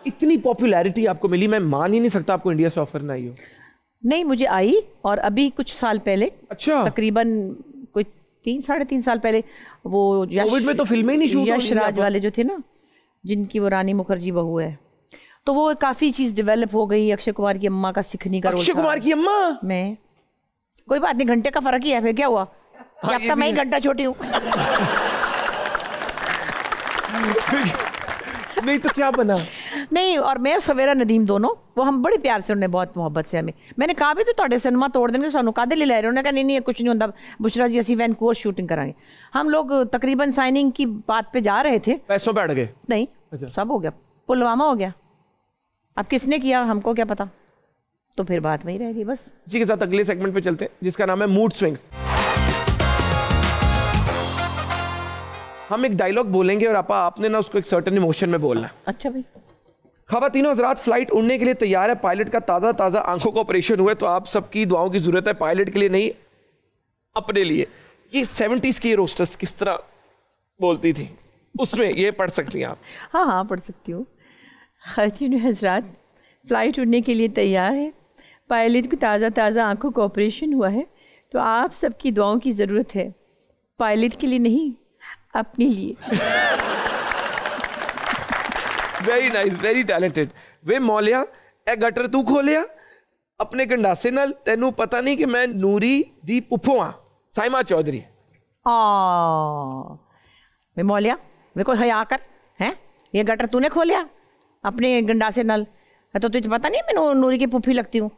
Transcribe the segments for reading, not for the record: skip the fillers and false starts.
इतनी पॉपुलैरिटी आपको मिली, मैं मान ही नहीं सकता आपको इंडिया से ऑफर ना आई हो। नहीं, मुझे आई, और अभी कुछ साल पहले, अच्छा, तकरीबन कोई 3-3.5 साल पहले, वो कोविड में तो फिल्में ही नहीं शूट हो रही थी। यश राज वाले जो थे ना, जिनकी वो रानी मुखर्जी बहू है, तो वो काफी चीज डेवलप हो गई। अक्षय कुमार की अम्मा का सिखनी का रोल। अक्षय कुमार की अम्मा? मैं, कोई बात नहीं, घंटे का फर्क ही है, फिर क्या हुआ? अब तक मैं ही घंटा छोटी हूँ। नहीं तो क्या बना? नहीं, और मैं और सवेरा नदीम दोनों, वो हम बड़े प्यार से, उन्होंने बहुत मोहब्बत से हमें, मैंने कहा भी तो तोड़े सिनेमा तोड़ देंगे, सानू कादे ले रहे, उन्होंने कहा नहीं कुछ नहीं होता, बुशरा जी असी वैनकूवर शूटिंग कराएंगे। हम लोग तकरीबन साइनिंग की बात पे जा रहे थे, पैसों पे अड़ गए। नहीं, सब हो गया, पुलवामा हो गया, अब किसने किया हमको क्या पता, तो फिर बात वही रहेगी बस। इसी के साथ अगले सेगमेंट पे चलते हैं, जिसका नाम है मूड स्विंग्स। हम एक डायलॉग बोलेंगे और आपने ना उसको एक सर्टेन इमोशन में बोलना है। अच्छा भाई। खवातीनों हज़रात, फ्लाइट उड़ने के लिए तैयार है, पायलट का ताज़ा आंखों का ऑपरेशन हुआ है, तो आप सबकी दुआओं की जरूरत है, पायलट के लिए नहीं अपने लिए। ये 70s की रोस्टर्स किस तरह बोलती थी, उसमें ये पढ़ सकती हैं आप। हाँ पढ़ सकती हूँ। खवातीनों हज़रात, फ्लाइट उड़ने के लिए तैयार है, पायलट को ताज़ा आंखों का ऑपरेशन हुआ है, तो आप सबकी दुआओं की ज़रूरत है, पायलट के लिए नहीं अपने लिए। Very nice, very talented. वे मौलिया ए गटर तू खोलिया अपने गंडासे नाल, तेनू पता नहीं कि मैं नूरी दी पुप्पो हाँ, साइमा चौधरी। वे मौलिया, वे को हया कर, हैं ये गटर तूने खोलिया अपने गंडासे नाल, तो तुझे पता नहीं मैं नूरी की पुप्पी लगती हूँ।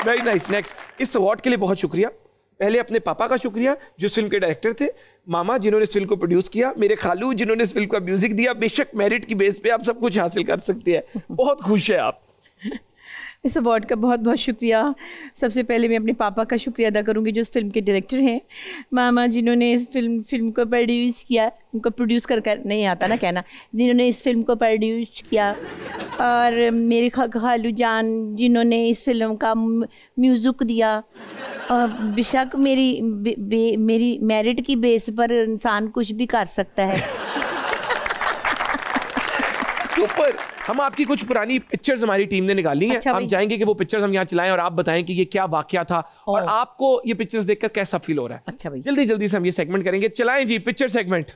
Very nice. नेक्स्ट, इस अवार्ड के लिए बहुत शुक्रिया। पहले अपने पापा का शुक्रिया जो इस फिल्म के डायरेक्टर थे, मामा जिन्होंने इस फिल्म को प्रोड्यूस किया, मेरे खालू जिन्होंने इस फिल्म का म्यूजिक दिया। बेशक मेरिट की बेस पे आप सब कुछ हासिल कर सकते हैं, बहुत खुश है आप। इस अवार्ड का बहुत बहुत शुक्रिया। सबसे पहले मैं अपने पापा का शुक्रिया अदा करूंगी जो इस फिल्म के डायरेक्टर हैं, मामा जिन्होंने इस फिल्म को प्रोड्यूस किया, उनको प्रोड्यूस कर नहीं आता ना कहना, जिन्होंने इस फिल्म को प्रोड्यूस किया, और मेरे खालू जान जिन्होंने इस फिल्म का म्यूज़िक दिया। बेशक मेरी मेरिट की बेस पर इंसान कुछ भी कर सकता है। सुपर। हम आपकी कुछ पुरानी पिक्चर्स हमारी टीम ने निकाली हैं। अच्छा, हम चाहेंगे कि वो पिक्चर्स हम यहाँ चलाएं और आप बताएं कि ये क्या वाकया था और आपको ये पिक्चर्स देखकर कैसा फील हो रहा है। अच्छा भाई, जल्दी जल्दी से हम ये सेगमेंट करेंगे। चलाएं जी पिक्चर सेगमेंट।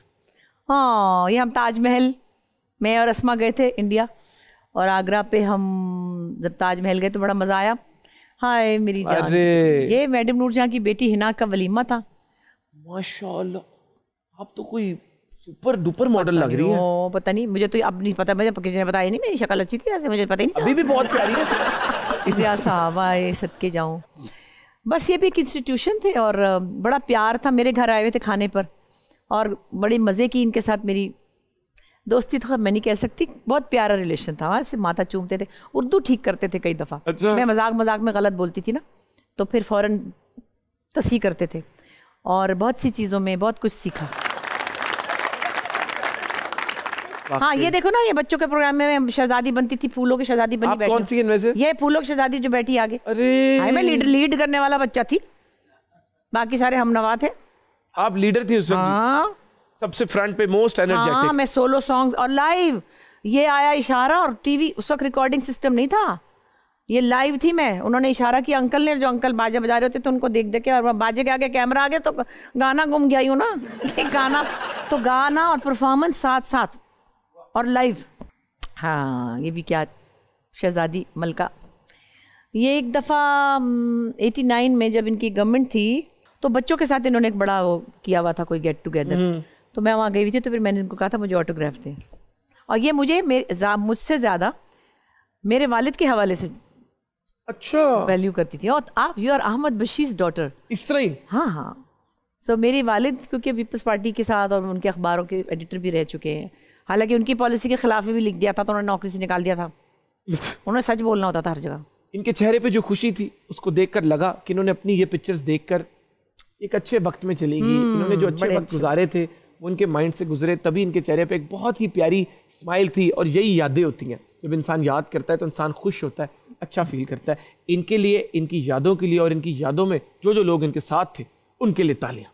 हाँ, ये हम ताजमहल, मैं और अस्मा गए थे इंडिया, और आगरा पे हम जब ताजमहल गए तो बड़ा मजा आया। हाय मेरी जान, ये मैडम नूरजहां की बेटी हिना का वलीमा था। माशाल्लाह, आप तो कोई सुपर डुपर मॉडल लग रही है। पता नहीं, मुझे तो अब नहीं पता, मुझे किसी ने बताया नहीं, मेरी शक्ल अच्छी थी वैसे, मुझे पता ही नहीं। अभी भी बहुत प्यारी है। इसे साहबा ये सदके जाऊं। बस ये भी एक इंस्टीट्यूशन थे और बड़ा प्यार था। मेरे घर आए हुए थे खाने पर और बड़े मज़े की इनके साथ मेरी दोस्ती, तो मैं नहीं कह सकती, बहुत प्यारा रिलेशन था। वहाँ से माथा चूमते थे, उर्दू ठीक करते थे कई दफ़ा। अच्छा। मैं मजाक में गलत बोलती थी ना, तो फिर फ़ौरन तस्ही करते थे, और बहुत सी चीज़ों में बहुत कुछ सीखा। हाँ, ये देखो ना, ये बच्चों के प्रोग्राम में शहजादी बनती थी, फूलों की शहजादी बनी बैठी। कौन सी इनमें से? ये फूलों की शहजादी जो बैठी आगे। अरे मैं लीड करने वाला बच्चा थी, बाकी सारे हम नवा थे। आप लीडर थी उस वक्त? हाँ, सबसे फ्रंट पे, मोस्ट एनर्जेटिक। हाँ, मैं सोलो सॉन्ग्स और लाइव, ये आया इशारा, और टीवी उस वक्त रिकॉर्डिंग सिस्टम नहीं था, ये लाइव थी मैं। उन्होंने इशारा किया, अंकल ने, जो अंकल बाजा बजा रहे होते थे उनको देख के, और बाजे के आगे कैमरा आ गया तो गाना गुम गया यूँ ना। गाना तो गाना और परफॉर्मेंस साथ साथ और लाइव। हाँ, ये भी क्या, शहजादी मलका। ये एक दफ़ा 89 में जब इनकी गवर्नमेंट थी तो बच्चों के साथ इन्होंने एक बड़ा वो किया हुआ था, कोई गेट टुगेदर, तो मैं वहाँ गई हुई थी। तो फिर मैंने इनको कहा था मुझे ऑटोग्राफ दें, और ये मुझसे ज़्यादा मेरे वालिद के हवाले से अच्छा वैल्यू करती थी। और आप, you are Ahmad Bashir daughter, इस तरह ही। हाँ। सो मेरे वालिद क्योंकि पीपल्स पार्टी के साथ और उनके अखबारों के एडिटर भी रह चुके हैं, हालांकि उनकी पॉलिसी के खिलाफ भी लिख दिया था तो उन्होंने नौकरी से निकाल दिया था। उन्हें सच बोलना होता था हर जगह। इनके चेहरे पे जो खुशी थी उसको देखकर लगा कि इन्होंने अपनी ये पिक्चर्स देखकर एक अच्छे वक्त में चलेंगी। इन्होंने जो अच्छे वक्त गुजारे थे वो उनके माइंड से गुजरे, तभी इनके चेहरे पे एक बहुत ही प्यारी स्माइल थी। और यही यादें होती हैं, जब इंसान याद करता है तो इंसान खुश होता है, अच्छा फील करता है। इनके लिए, इनकी यादों के लिए, और इनकी यादों में जो जो लोग इनके साथ थे उनके लिए तालियां।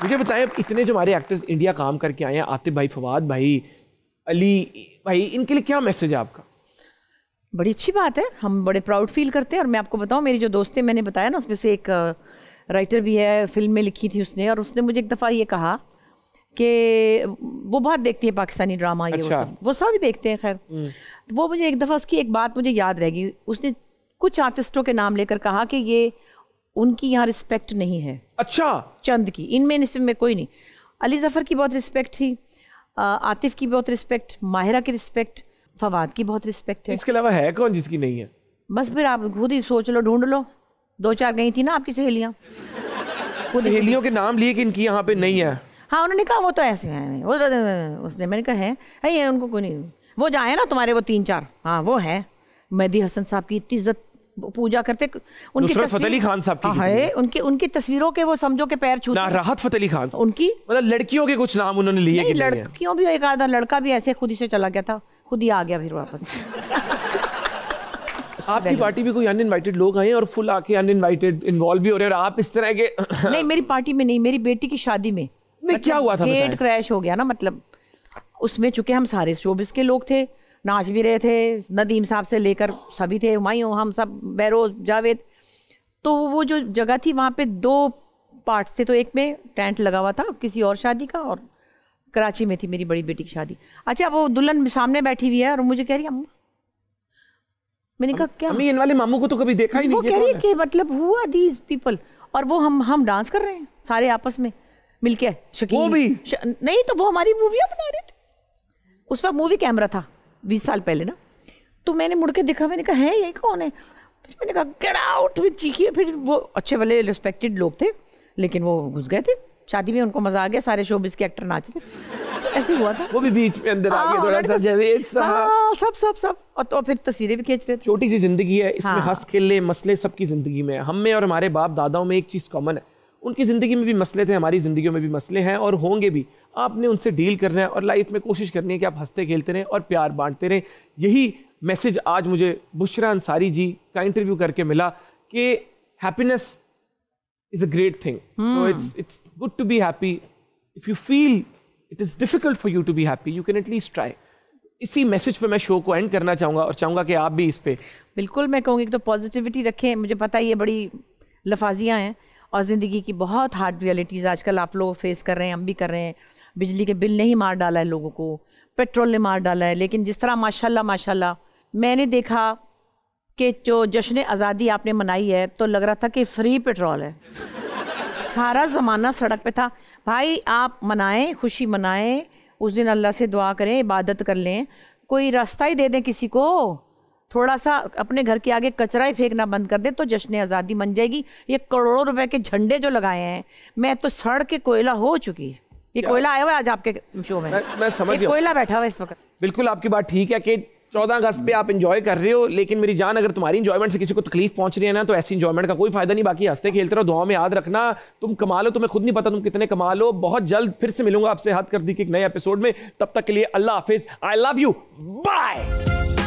मुझे बताएं, इतने जो हमारे एक्टर्स इंडिया काम करके आए हैं, आतिफ भाई, फवाद भाई, अली भाई, इनके लिए क्या मैसेज है आपका? बड़ी अच्छी बात है, हम बड़े प्राउड फील करते हैं। और मैं आपको बताऊं, मेरी जो दोस्त है, मैंने बताया ना, उसमें से एक राइटर भी है, फिल्म में लिखी थी उसने, और उसने मुझे एक दफ़ा ये कहा कि वो बहुत देखती है पाकिस्तानी ड्रामा, ये अच्छा। वो सब भी देखते हैं। खैर, वो मुझे एक दफ़ा उसकी एक बात मुझे याद रहेगी। उसने कुछ आर्टिस्टों के नाम लेकर कहा कि ये उनकी यहाँ रिस्पेक्ट नहीं है। अच्छा। चंद की, इनमें इसमें कोई नहीं। अली ज़फ़र की बहुत रिस्पेक्ट थी, आतिफ की बहुत रिस्पेक्ट, माहिरा की रिस्पेक्ट, फवाद की बहुत रिस्पेक्ट है। इसके अलावा है कौन जिसकी नहीं है? बस फिर आप खुद ही सोच लो, ढूंढ लो। 2-4 गई थी ना आपकी सहेलियाँ, सहेलियों के नाम लिए कि इनकी यहाँ पे नहीं है। हाँ, उन्होंने कहा वो तो ऐसे हैं, वो उसने, मैंने कहा है ये उनको कोई नहीं। वो जाए ना तुम्हारे वो 3-4, हाँ वो है। मेहदी हसन साहब की इतनी इज्जत, पूजा करते उनकी। नुसरत फतेह अली खान साहब की है, उनकी तस्वीरों के वो समझो के पैर छूते। ना राहत फतेह अली खान उनकी, मतलब लड़कियों के कुछ नाम उन्होंने लिए कि लड़कियों भी एक आधा लड़का भी ऐसे खुद ही से चला गया था, खुद ही आ गया फिर वापस। आपकी पार्टी में कोई अनइनवाइटेड लोग आए और फुल आके अनइनवाइटेड इन्वॉल्व भी हो रहे हैं, और आप इस तरह के? नहीं, मेरी पार्टी में नहीं, मेरी बेटी की शादी में। नहीं, क्या हुआ था? गेट क्रैश हो गया ना, मतलब उसमें चूंकि हम सारे शोबिस के लोग थे, नाच भी रहे थे, नदीम साहब से लेकर सभी थे, हुमायूं, हम सब, बैरोज, जावेद। तो वो जो जगह थी वहाँ पे 2 पार्ट्स थे, तो एक में टेंट लगा हुआ था किसी और शादी का, और कराची में थी मेरी बड़ी बेटी की शादी। अच्छा, वो दुल्हन सामने बैठी हुई है और मुझे कह रही है अम्मा, मैंने कहा क्या? इन वाले मामू को तो कभी देखा ही नहीं। वो कह रही है कि मतलब हुआ दीज पीपल, और वो हम डांस कर रहे हैं सारे आपस में मिलके। वो भी नहीं, तो वो हमारी मूवियाँ बना रहे थे। उस वक्त मूवी कैमरा था 20 साल पहले ना। तो मैंने मुड़ के देखा, मैंने कहा है ये कौन है? मैंने कहा गेट आउट, फिर चीखी। फिर वो अच्छे वाले रिस्पेक्टेड लोग थे, लेकिन वो घुस गए थे शादी में, उनको मजा आ गया, सारे शोबिस के एक्टर नाच रहे। तो ऐसे हुआ था। वो भी बीच में अंदर आ गए थोड़ा सा, जावेद साहब, सब। और तो फिर तस्वीरें भी खींच रहे थे। छोटी सी जिंदगी है, इसमें हंस खेलने मसले सबकी जिंदगी में। हम में और हमारे बाप दादाओं में एक चीज कॉमन है, उनकी ज़िंदगी में भी मसले थे, हमारी ज़िंदगियों में भी मसले हैं और होंगे भी। आपने उनसे डील करना है और लाइफ में कोशिश करनी है कि आप हंसते खेलते रहें और प्यार बांटते रहें। यही मैसेज आज मुझे बुशरा अंसारी जी का इंटरव्यू करके मिला कि happiness is a great thing, so it's good to be happy. If you feel it is difficult for you to be happy, you can at least try. इसी मैसेज पे मैं शो को एंड करना चाहूँगा और चाहूँगा कि आप भी इस पे बिल्कुल, मैं कहूँगी कि तो पॉजिटिविटी रखें। मुझे पता है ये बड़ी लफाजियाँ हैं और ज़िंदगी की बहुत हार्ड रियलिटीज़ आजकल आप लोग फेस कर रहे हैं, हम भी कर रहे हैं। बिजली के बिल ने ही मार डाला है लोगों को, पेट्रोल ने मार डाला है, लेकिन जिस तरह माशाल्लाह मैंने देखा कि जो जश्न आज़ादी आपने मनाई है तो लग रहा था कि फ्री पेट्रोल है, सारा ज़माना सड़क पे था। भाई आप मनाएं, खुशी मनाएं, उस दिन अल्लाह से दुआ करें, इबादत कर लें, कोई रास्ता ही दे दें किसी को, थोड़ा सा अपने घर के आगे कचरा ही फेंकना बंद कर दे तो जश्न आज़ादी बन जाएगी। ये करोड़ों रुपए के झंडे जो लगाए हैं, मैं तो सड़ के कोयला हो चुकी। ये कोयला आया हुआ है आज आपके शो में, मैं समझ गया, कोयला बैठा हुआ इस वक्त। बिल्कुल आपकी बात ठीक है कि 14 अगस्त पे आप इंजॉय कर रहे हो, लेकिन मेरी जान अगर तुम्हारी इंजॉयमेंट से किसी को तकलीफ पहुंच रही है ना, तो ऐसी इंजॉयमेंट का कोई फायदा नहीं। बाकी हंसते खेलते रहो, दुआ में याद रखना तुम कमा लो, तुम्हें खुद नहीं पता तुम कितने कमा लो। बहुत जल्द फिर से मिलूंगा आपसे हद कर दी के एक नए एपिसोड में, तब तक के लिए अल्लाह हाफिज, आई लव यू, बाय।